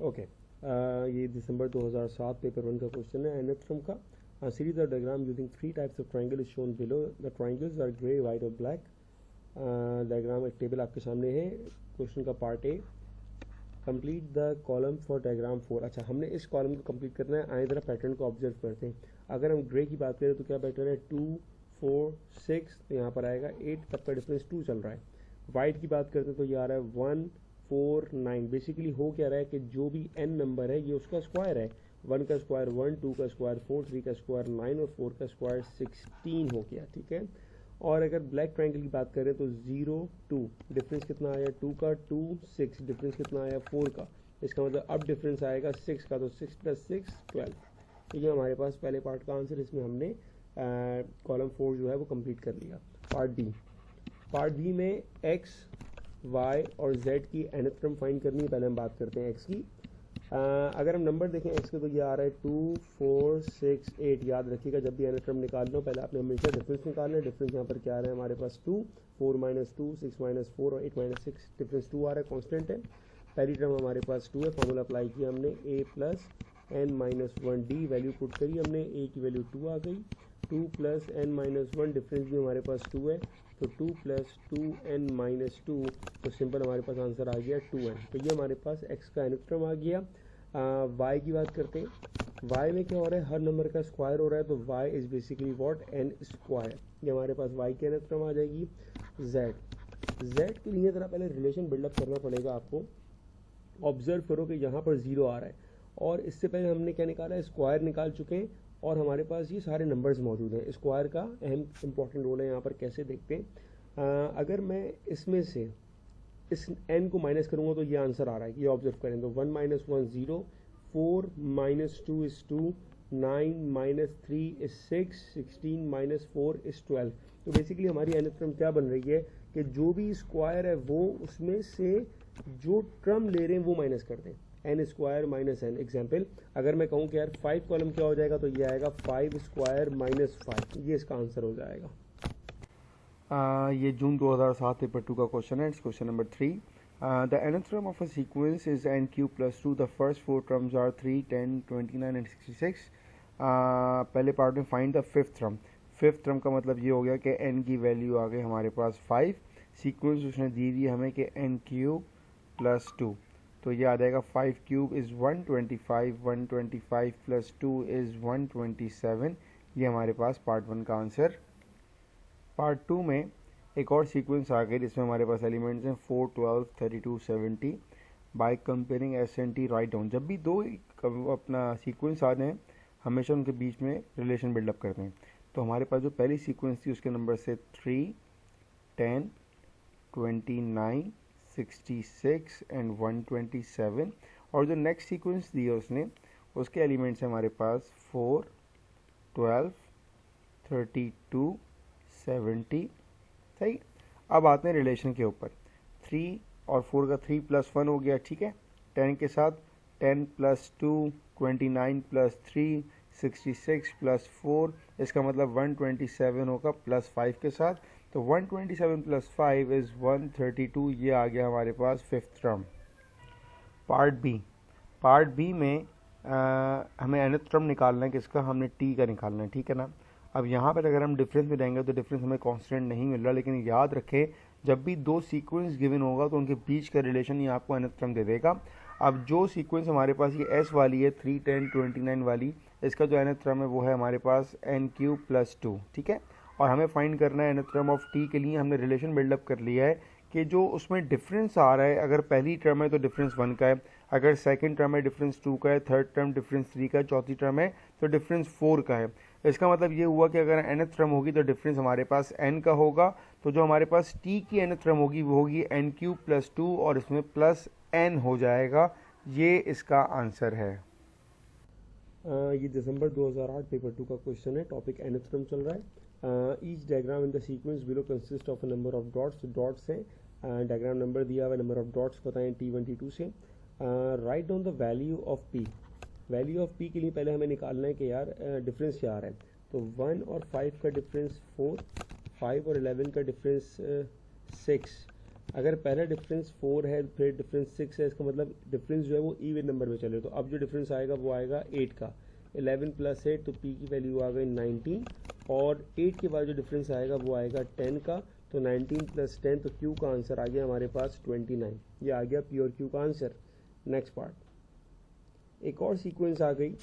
Okay, ये दिसंबर 2007 paper 1 का question है nth फ्रॉम का. Series of diagram using 3 types of triangle is shown below. The triangles are grey, white और black. Diagram एक table आपके सामने है. क्वेश्चन का part A, complete the column for diagram 4. अच्छा, हमने इस कॉलम को कंप्लीट करना है. आए जरा पैटर्न को ऑब्जर्व करते हैं. अगर हम ग्रे की बात करें तो क्या पैटर्न है, 2 4 6, तो यहाँ पर आएगा 8, तब का डिफरेंस 2 चल रहा है. वाइट की बात करते हैं तो ये आ रहा है 1 4 9. बेसिकली हो क्या रहा है कि जो भी n नंबर है ये उसका स्क्वायर है. 1 का स्क्वायर 1, 2 का स्क्वायर 4, 3 का स्क्वायर 9 और 4 का स्क्वायर 16 हो गया. ठीक है. और अगर ब्लैक ट्रायंगल की बात करें तो 0 2, डिफरेंस कितना आया 2 का, 2 6, डिफरेंस कितना आया 4 का. इसका मतलब अब डिफरेंस आएगा 6 का, तो 6 + 6 12. तो ये हमारे पास पहले पार्ट का आंसर. इसमें हमने कॉलम 4 जो है वो कंप्लीट कर लिया. पार्ट बी में x y और z की nth टर्म फाइंड करनी है. पहले हम बात करते हैं x की. अगर हम नंबर देखें x के तो ये आ रहा है 2 4 6 8. याद रखिएगा जब भी nth टर्म निकालना हो पहले आपने हमेशा डिफरेंस निकालना है. डिफरेंस यहाँ पर क्या आ रहा है हमारे पास 2, 4 - 2, 6 - 4 और 8 - 6. डिफरेंस 2 आ रहा है, कॉन्स्टेंट है. पहली टर्म हमारे पास 2 है. फॉर्मूला अप्लाई किया हमने, a + n - 1d. Value put करी हमने, a की वैल्यू 2 आ गई. 2 + n - 1, डिफरेंस भी हमारे पास 2 है, तो 2 + 2n - 2, तो सिंपल हमारे पास आंसर आ गया 2n. तो ये हमारे पास x का nth टर्म आ गया. y की बात करते हैं. y में क्या हो रहा है, हर नंबर का स्क्वायर हो रहा है, तो y is basically what, n square. ये हमारे पास y की nth टर्म आ जाएगी. z के लिए जरा पहले रिलेशन बिल्डअप करना पड़ेगा आपको. ऑब्जर्व करो कि यहाँ पर 0 आ रहा है और इससे पहले हमने क्या निकाला है, स्क्वायर निकाल चुके हैं और हमारे पास ये सारे नंबर्स मौजूद हैं. स्क्वायर का अहम इंपॉर्टेंट रोल है यहाँ पर. कैसे देखते हैं, अगर मैं इसमें से इस n को माइनस करूँगा तो ये आंसर आ रहा है. ये ऑब्जर्व करें तो 1 - 1 0, 4 - 2 is 2, 9 - 3 is 6, 16 - 4 is 12. तो बेसिकली हमारी nth टर्म क्या बन रही है कि जो भी स्क्वायर है वो उसमें से जो टर्म ले रहे हैं वो माइनस कर दें. n square - n. एग्जाम्पल अगर मैं कहूँ कि यार 5 कॉलम क्या हो जाएगा, तो ये आएगा 5 स्क्वायर - 5. ये इसका आंसर हो जाएगा. ये जून 2007 पेपर 2 का क्वेश्चन है. Question number 3. The nth term of a sequence is n³ + 2. The first 4 terms are 3, 10, 29 and 66. पहले पार्ट में find the fifth term. Fifth term का मतलब ये हो गया कि n की वैल्यू आ गई हमारे पास 5. सीक्वेंस उसने दी हुई हमें कि n³ + 2, तो ये आ जाएगा 5³ is 125, 125 + 2 is 127. ये हमारे पास पार्ट 1 का आंसर. पार्ट 2 में एक और सीक्वेंस आ गई जिसमें हमारे पास एलिमेंट्स हैं 4, 12, 32, 70. By comparing S and T write down. जब भी दो अपना सीक्वेंस आ जाएँ हमेशा उनके बीच में रिलेशन बिल्डअप करते हैं. तो हमारे पास जो पहली सीक्वेंस थी उसके नंबर से 3, 10, 29, 66 एंड 127. और जो नेक्स्ट सीक्वेंस दी है उसने उसके एलिमेंट्स हैं हमारे पास 4, 12, 32, 70. सही. अब आते हैं रिलेशन के ऊपर. 3 और 4 का 3 + 1 हो गया. ठीक है. 10 के साथ 10 + 2, 29 + 3, 66 + 4. इसका मतलब 127 होगा +5 के साथ. तो 127 + 5 is 132. ये आ गया हमारे पास फिफ्थ टर्म. पार्ट बी में हमें nth टर्म निकालना है. किसका, हमने t का निकालना है. ठीक है ना. अब यहाँ पर अगर हम डिफरेंस में जाएंगे तो डिफरेंस हमें कांस्टेंट नहीं मिल रहा, लेकिन याद रखें जब भी दो सीक्वेंस गिवन होगा तो उनके बीच का रिलेशन ही आपको nth टर्म दे देगा. अब जो सीक्वेंस हमारे पास ये s वाली है 3, 10, 29 वाली, इसका जो nth टर्म है वो है हमारे पास n³ + 2. ठीक है. और हमें फाइंड करना है nth टर्म ऑफ t के लिए. हमने रिलेशन बिल्डअप कर लिया है कि जो उसमें डिफरेंस आ रहा है, अगर पहली टर्म है तो डिफरेंस 1 का है, अगर सेकंड टर्म है डिफरेंस 2 का है, थर्ड टर्म डिफरेंस 3 का है, चौथी टर्म है तो डिफरेंस 4 का है. इसका मतलब ये हुआ कि अगर nth टर्म होगी तो डिफरेंस हमारे पास n का होगा. तो जो हमारे पास t की nth टर्म होगी वो होगी n³ + 2 और इसमें +n हो जाएगा. ये इसका आंसर है. ये दिसंबर 2008 पेपर 2 का क्वेश्चन है. टॉपिक nth टर्म चल रहा है. Each diagram in the sequence below consist of a number of dots. Dots हैं. डायग्राम नंबर दिया हुआ है, नंबर ऑफ डॉट्स बताएं T1, T2 से. Right down the value of p. Value of p के लिए पहले हमें निकालना है कि यार डिफरेंस क्या आ रहा है. तो 1 और 5 का डिफरेंस 4, 5 और 11 का डिफरेंस 6. अगर पहला डिफरेंस 4 है फिर डिफरेंस 6 है, इसका मतलब डिफरेंस जो है वो इवन नंबर में चले। तो अब जो डिफरेंस आएगा वो आएगा 8 का। 11 प्लस 8 तो p की वैल्यू आ गई 19, और 8 के बाद जो डिफरेंस आएगा वो आएगा 10 का। तो 19 प्लस 10, तो q का आंसर आ गया हमारे पास 29। ये आ गया p और q का आंसर। नेक्स्ट पार्ट, एक और सीक्वेंस आ गई।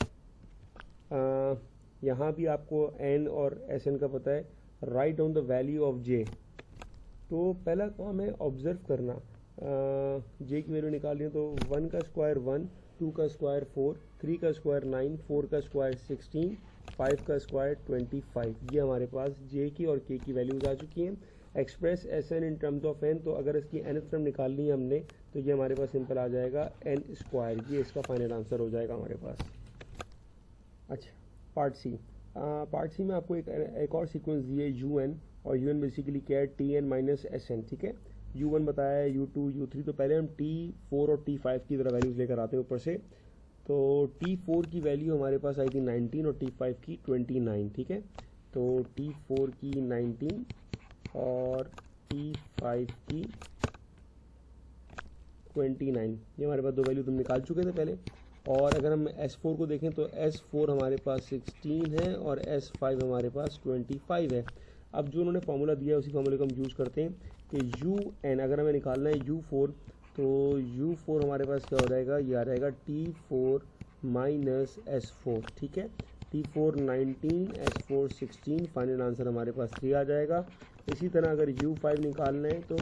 यहाँ भी आपको n और Sn का पता है। Right down the value of j। तो पहला काम है ऑब्जर्व करना। j की वैल्यू निकालनी है तो 1 का स्क्वायर 1, 2 का स्क्वायर 4, 3 का स्क्वायर 9, 4 का स्क्वायर 16, 5 का स्क्वायर 25। ये हमारे पास j की और k की वैल्यूज आ चुकी हैं। Express Sn in terms of n, तो अगर इसकी nth टर्म निकालनी है हमने तो ये हमारे पास सिंपल आ जाएगा n स्क्वायर। ये इसका फाइनल आंसर हो जाएगा हमारे पास। अच्छा, पार्ट सी। पार्ट सी में आपको एक और सीक्वेंस दी है un, और un बेसिकली क्या है, tn माइनस Sn। ठीक है, u1 बताया है, u2 u3। तो पहले हम t4 और t5 की तरह वैल्यूज लेकर आते हैं ऊपर से। तो t4 की वैल्यू हमारे पास आई थी 19 और t5 की 29। ठीक है, तो t4 की 19 और t5 की 29, ये हमारे पास दो वैल्यू तुम निकाल चुके थे पहले। और अगर हम S4 को देखें तो S4 हमारे पास 16 है और S5 हमारे पास 25 है। अब जो उन्होंने फार्मूला दिया है उसी फार्मूले को हम यूज़ करते हैं कि UN अगर हमें निकालना है U4, तो U4 हमारे पास क्या हो जाएगा, ये आ जाएगा T4 माइनस S4। ठीक है, T4 19, S4 16, फाइनल आंसर हमारे पास 3 आ जाएगा। इसी तरह अगर U5 निकालना है तो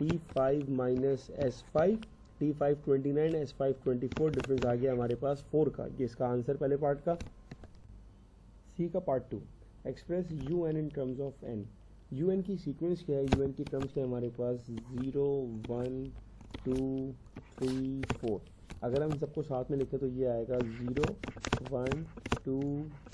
T5 minus S5, T5 29, S5 24, difference आ गया हमारे पास 4 का। ये इसका आंसर पहले पार्ट का। सी का part 2, express UN in terms of n। UN की सीक्वेंस क्या है, UN की टर्म्स क्या है हमारे पास 0 1 2 3 4। अगर हम सबको साथ में लिखें तो ये आएगा 0 1 2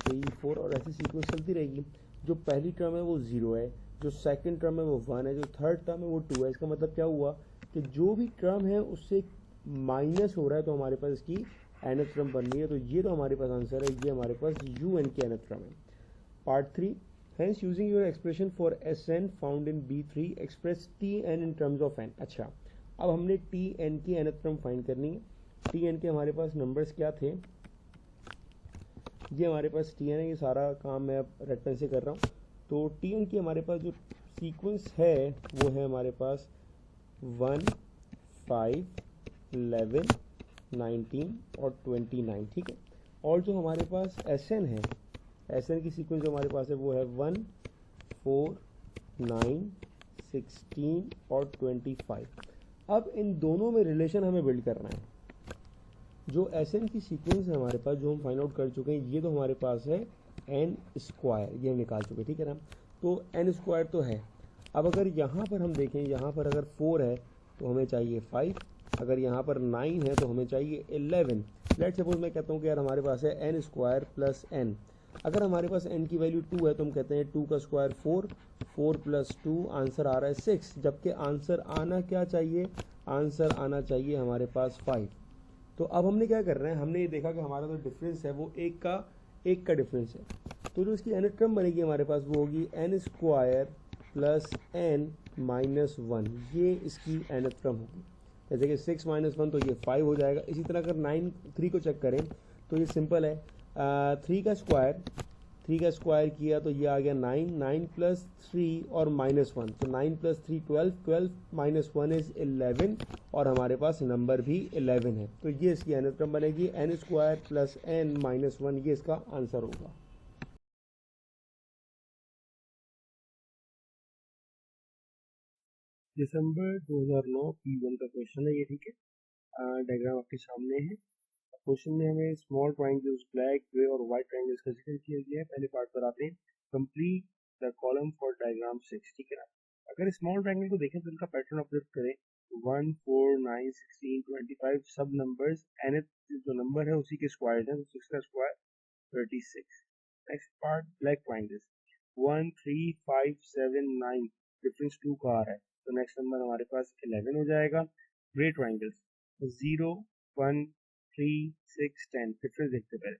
3 4, और ऐसी सीक्वेंस चलती रहेगी। जो पहली टर्म है वो 0 है, जो सेकंड टर्म है वो 1 है, जो थर्ड टर्म है वो 2 है। इसका मतलब क्या हुआ कि जो भी टर्म है उससे माइनस हो रहा है तो हमारे पास इसकी nth टर्म बन रही है। तो ये तो हमारे पास आंसर है, ये हमारे पास UN की nth टर्म है। Part 3, hence using your expression for Sn found in B3 express Tn in terms of n। अच्छा, अब हमने Tn की nth टर्म फाइंड करनी है। Tn के हमारे पास नंबर्स क्या थे, ये हमारे पास Tn है। ये सारा काम मैं अब रेड पेन से कर रहा हूँ। तो Tn की हमारे पास जो सीक्वेंस है वो है हमारे पास 1 5 11 19 और 29। ठीक है, और जो हमारे पास Sn है, Sn की सीक्वेंस जो हमारे पास है वो है 1 4 9 16 और 25। अब इन दोनों में रिलेशन हमें बिल्ड करना है। जो Sn की सीक्वेंस है हमारे पास, जो हम फाइंड आउट कर चुके हैं, ये तो हमारे पास है n स्क्वायर, ये हम निकाल चुके हैं। ठीक है ना, तो n स्क्वायर तो है। अब अगर यहाँ पर हम देखें, यहाँ पर अगर 4 है तो हमें चाहिए 5, अगर यहाँ पर 9 है तो हमें चाहिए 11। लेट सपोज मैं कहता हूँ कि यार हमारे पास है n स्क्वायर प्लस n। अगर हमारे पास n की वैल्यू 2 है तो हम कहते हैं 2 का स्क्वायर 4, 4 प्लस 2, आंसर आ रहा है 6। जबकि आंसर आना क्या चाहिए, आंसर आना चाहिए हमारे पास 5। तो अब हमने क्या करना है, हमने ये देखा कि हमारा जो डिफरेंस है वो एक का डिफरेंस है। तो जो इसकी nth टर्म बनेगी हमारे पास वो होगी n square plus n minus 1। ये इसकी nth टर्म होगी। जैसे कि 6 माइनस 1 तो ये 5 हो जाएगा। इसी तरह अगर 3 को चेक करें तो ये सिंपल है। 3 का स्क्वायर किया तो ये आ गया 9, 9 प्लस 3 और माइनस 1, तो 9 प्लस 3 12, 12 माइनस 1 इज 11, और हमारे पास नंबर भी 11 है। तो ये इसकी nth टर्म बनेगी, n square plus n minus 1, ये इसका आंसर होगा। दिसंबर 2009 P1 का क्वेश्चन है ये। ठीक है, डायग्राम आपके सामने है। क्वेश्चन में हमें स्मॉल ट्राइंगल्स, ब्लैक, ग्रे और व्हाइट ट्राइंगल्स का जिक्र किया गया है। पहले पार्ट पर आते हैं, complete the column for diagram 6। ठीक है ना, अगर स्मॉल ट्राइंगल को देखें तो इनका पैटर्न ऑब्जर्व करें। 1 4 9 16 25 सब नंबर्स, nth जो नंबर है उसी के स्क्वायर हैं, तो 6 का square 36। Next part, black triangles, 1 3 5 7 9, difference 2 का आ रहा है, तो नेक्स्ट नंबर हमारे पास 11 हो जाएगा। ग्रे ट्राइंगल्स, 0 1 3 6 10, डिफरेंस देखते पहले।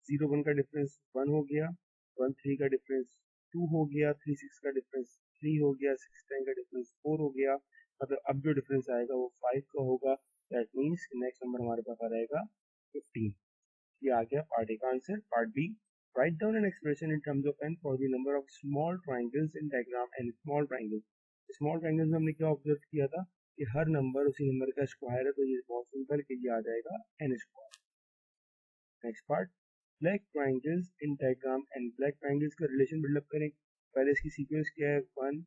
0 1 का डिफरेंस 1 हो गया, 1 3 का डिफरेंस 2 हो गया, 3 6 का डिफरेंस 3 हो गया, 6 10 का डिफरेंस 4 हो गया, मतलब अब जो डिफरेंस आएगा वो 5 का होगा, दैट मीन्स नेक्स्ट नंबर हमारे पास आ जाएगा 15। ये आ गया पार्ट ए का answer. Part B, write down an expression in terms of n for the number of small triangles in diagram n small triangles. Small triangles में हमने क्या ऑब्जर्व किया था कि हर नंबर उसी नंबर का स्क्वायर है, तो ये बहुत सिंपल कि ये आ जाएगा n square. Next part, black triangles in diagram and black triangles का रिलेशन बिल्डअप करें। पहले इसकी सीक्वेंस क्या है, 1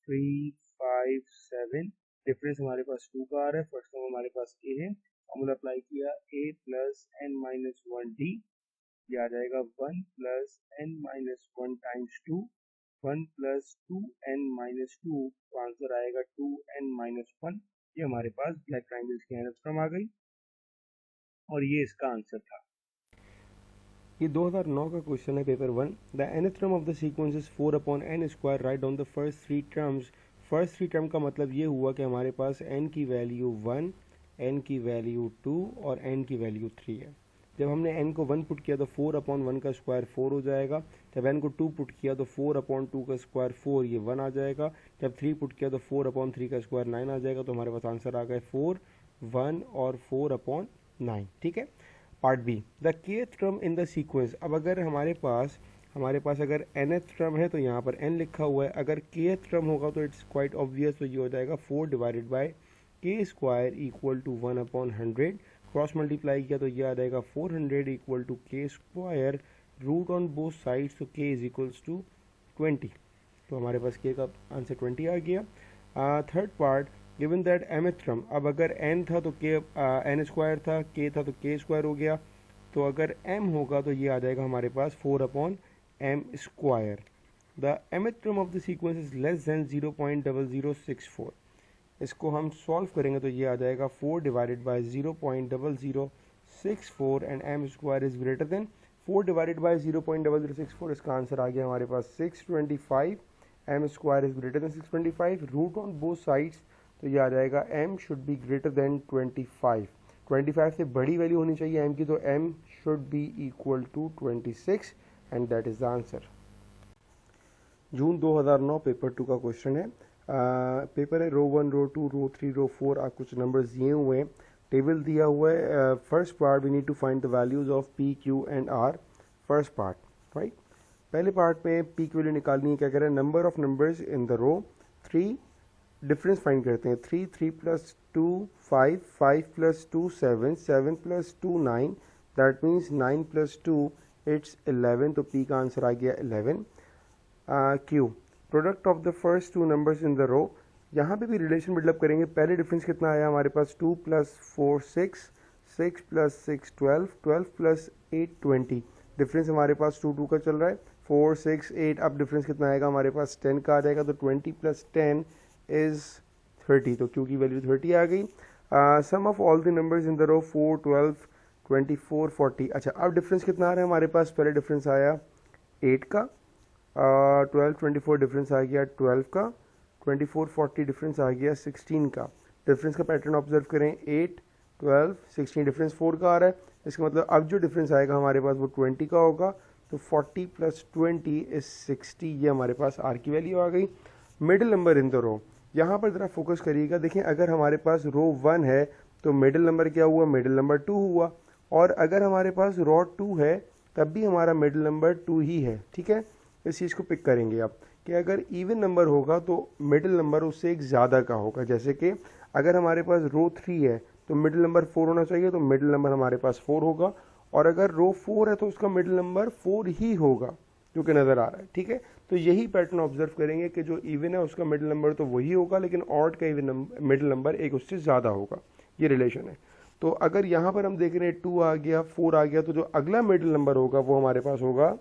3 5 7, डिफरेंस हमारे पास 2 का आ रहा है, फर्स्ट टर्म हमारे पास ए है, फॉर्मूला अप्लाई किया a plus n minus 1d, ये आ जाएगा 1 plus n minus 1 times 2, 1 plus 2 n minus 2, तो आंसर आएगा 2 एन माइनस 1। ये हमारे पास ब्लैक ट्राइंगल्स की एनथ फ्रॉम आ गई और ये इसका आंसर था। ये 2009 का क्वेश्चन है, paper 1। The nth term of the sequence is 4 upon n square, write down the first three terms. First three term का मतलब ये हुआ कि हमारे पास n की वैल्यू 1, n की वैल्यू 2 और n की वैल्यू 3 है। जब हमने n को 1 पुट किया तो 4 अपॉन 1 का स्क्वायर 4 हो जाएगा। जब n को 2 पुट किया तो 4 अपॉन 2 का स्क्वायर 4, ये 1 आ जाएगा। जब 3 पुट किया तो 4 अपॉन 3 का स्क्वायर 9 आ जाएगा। तो हमारे पास आंसर आ गए 4, 1 और 4 अपॉन 9। ठीक है। Part B, the kth term in the sequence. अब अगर हमारे पास अगर nth टर्म है तो यहाँ पर n लिखा हुआ है। अगर kth टर्म होगा तो इट्स क्वाइट ऑब्वियस, तो ये हो जाएगा 4 divided by k square equal to 1 upon 100। Cross multiply किया तो ये आ जाएगा 400 equal to k square, root on both sides, तो k इज इक्वल्स टू 20। तो हमारे पास k का आंसर 20 आ गया। Third part, given that mth term, अब अगर n था तो k n स्क्वायर था, k था तो k स्क्वायर हो गया। तो अगर m होगा तो ये आ जाएगा हमारे पास 4 upon m square. The mth term of the sequence is less than 0.0064। इसको हम सॉल्व करेंगे तो ये आ जाएगा 4 divided by 0.0064 and m square is greater than 4 divided by 0.0064। इसका आंसर आ गया हमारे पास 625। m square is greater than 625, root on both sides, तो ये आ जाएगा m should be greater than 25। 25 से बड़ी वैल्यू होनी चाहिए m की, तो m should be equal to 26 and that is the answer. June 2009 paper 2 का क्वेश्चन है। पेपर है रो 1, रो 2, रो 3, रो 4। आप कुछ नंबर्स दिए हुए हैं, टेबल दिया हुआ है। First part, we need to find the values of p, q and r। First part, right. पहले पार्ट में p की वैल्यू निकालनी है। क्या कह रहे हैं, number of numbers in the row 3, difference find करते हैं। 3, 3 plus 2 5, 5 plus 2 7, 7 plus 2 9, that means 9 plus 2 it's 11। तो p का आंसर आ गया 11। q, product of the first two numbers in the row. यहाँ पे भी रिलेशन बिल्डअप करेंगे। पहले डिफरेंस कितना आया हमारे पास, 2 प्लस 4 6, 6 प्लस 6 12, 12 प्लस 8 20। डिफरेंस हमारे पास 2 2 का चल रहा है, 4 6 8। अब डिफरेंस कितना आएगा हमारे पास, 10 का आ जाएगा। तो 20 प्लस 10 इज 30, तो q की वैल्यू 30 आ गई। Sum of all the numbers in the row 4 12 24 40। अच्छा, अब डिफरेंस कितना आ रहा है हमारे पास, पहले डिफरेंस आया 8 का, 12 24 डिफरेंस आ गया 12 का, 24 40 डिफरेंस आ गया 16 का। डिफरेंस का पैटर्न ऑब्जर्व करें, 8 12 16, डिफरेंस 4 का आ रहा है। इसका मतलब अब जो डिफरेंस आएगा हमारे पास वो 20 का होगा। तो 40 प्लस 20 इज 60। ये हमारे पास r की वैल्यू आ गई। Middle number in the row, यहाँ पर ज़रा फोकस करिएगा। देखें, अगर हमारे पास रो 1 है तो मिडिल नंबर क्या हुआ, मिडिल नंबर 2 हुआ। और अगर हमारे पास रो 2 है तब भी हमारा मिडिल नंबर 2 ही है। ठीक है, इस चीज़ को पिक करेंगे आप कि अगर इवन नंबर होगा तो मिडिल नंबर उससे एक ज़्यादा का होगा। जैसे कि अगर हमारे पास रो 3 है तो मिडिल नंबर 4 होना चाहिए, तो मिडिल नंबर हमारे पास 4 होगा। और अगर रो 4 है तो उसका मिडिल नंबर 4 ही होगा, जो कि नज़र आ रहा है। ठीक है, तो यही पैटर्न ऑब्जर्व करेंगे कि जो इवन है उसका मिडिल नंबर तो वही होगा, लेकिन ऑड का इवन मिडिल नंबर एक उससे ज़्यादा होगा। ये रिलेशन है। तो अगर यहाँ पर हम देख रहे हैं 2 आ गया, 4 आ गया, तो जो अगला मिडिल नंबर होगा वो हमारे पास होगा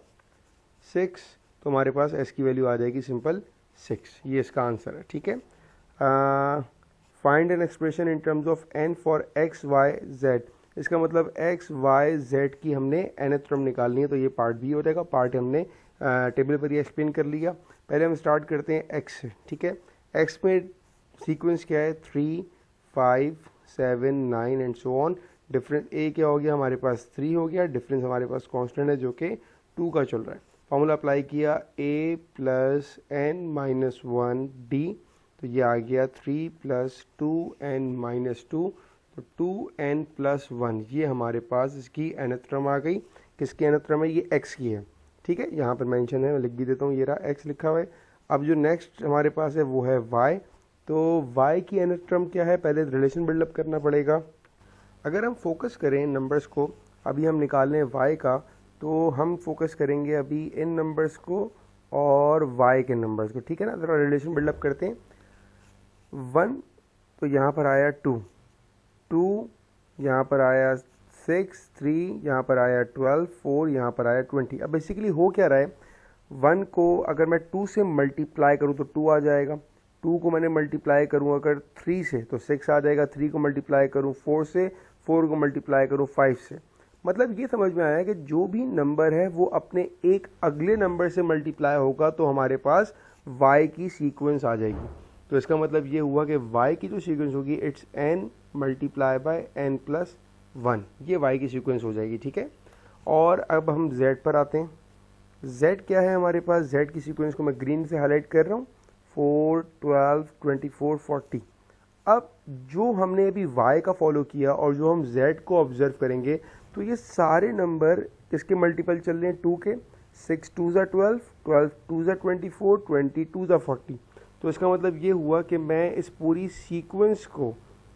6। तो हमारे पास s की वैल्यू आ जाएगी सिंपल 6। ये इसका आंसर है। ठीक है। Find N expression in terms of n for x y z। इसका मतलब x y z की हमने nth टर्म निकालनी है। तो ये पार्ट बी हो जाएगा। पार्ट हमने टेबल पर ये एक्सप्लेन कर लिया। पहले हम स्टार्ट करते हैं x से। ठीक है, x में सीक्वेंस क्या है, 3 5 7 9 and so on. Difference a क्या हो गया हमारे पास, 3 हो गया। डिफरेंस हमारे पास कांस्टेंट है जो कि 2 का चल रहा है। फॉर्मूला अप्लाई किया, a plus n minus 1 d, तो ये आ गया 3 + 2n - 2, तो 2n + 1, ये हमारे पास इसकी nth टर्म आ गई। किसकी nth टर्म है? ये x की है, ठीक है, यहाँ पर मेंशन है, मैं लिख भी देता हूँ, ये रहा x लिखा हुआ है। अब जो नेक्स्ट हमारे पास है वो है y, तो y की nth टर्म क्या है? पहले रिलेशन बिल्डअप करना पड़ेगा। अगर हम फोकस करें नंबर्स को, अभी हम निकाल लें y का, तो हम फोकस करेंगे अभी इन नंबर्स को और y के नंबर्स को, ठीक है ना। थोड़ा रिलेशन बिल्डअप करते हैं। 1 तो यहाँ पर आया 2, 2 यहाँ पर आया 6, 3 यहाँ पर आया 12, 4 यहाँ पर आया 20। अब बेसिकली हो क्या रहा है, 1 को अगर मैं 2 से मल्टीप्लाई करूँ तो 2 आ जाएगा, 2 को मैंने मल्टीप्लाई करूँ अगर 3 से तो 6 आ जाएगा, 3 को मल्टीप्लाई करूँ 4 से, 4 को मल्टीप्लाई करूँ 5 से। मतलब ये समझ में आया कि जो भी नंबर है वो अपने एक अगले नंबर से मल्टीप्लाई होगा तो हमारे पास y की सीक्वेंस आ जाएगी। तो इसका मतलब ये हुआ कि y की जो सीक्वेंस होगी इट्स n × n + 1, ये y की सीक्वेंस हो जाएगी, ठीक है। और अब हम z पर आते हैं। z क्या है हमारे पास? z की सीक्वेंस को मैं ग्रीन से हाईलाइट कर रहा हूँ, 4, 12, 24, 40। अब जो हमने अभी y का फॉलो किया और जो हम z को ऑब्जर्व करेंगे, तो ये सारे नंबर इसके मल्टीपल चल रहे हैं 2 के, 6 2 = 12, 12 2 = 24, 22 = 40। तो इसका मतलब ये हुआ कि मैं इस पूरी सीक्वेंस को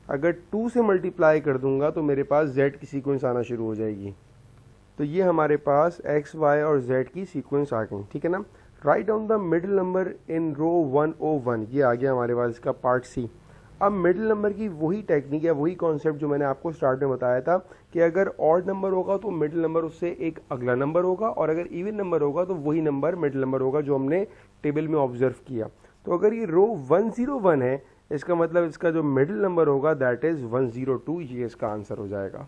अगर 2 से मल्टीप्लाई कर दूंगा तो मेरे पास z की सीक्वेंस आना शुरू हो जाएगी। तो ये हमारे पास x, y और z की सीक्वेंस आ गई, ठीक है ना। Write down the middle number in row 101, ये आ गया हमारे पास इसका पार्ट सी। अब मिडिल नंबर की वही टेक्निक है, वही कॉन्सेप्ट जो मैंने आपको स्टार्ट में बताया था कि अगर ऑड नंबर होगा तो मिडिल नंबर उससे एक अगला नंबर होगा, और अगर इवन नंबर होगा तो वही नंबर मिडिल नंबर होगा जो हमने टेबल में ऑब्जर्व किया। तो अगर ये रो 101 है, इसका मतलब इसका जो मिडिल नंबर होगा दैट इज़ 102, ये इसका आंसर हो जाएगा।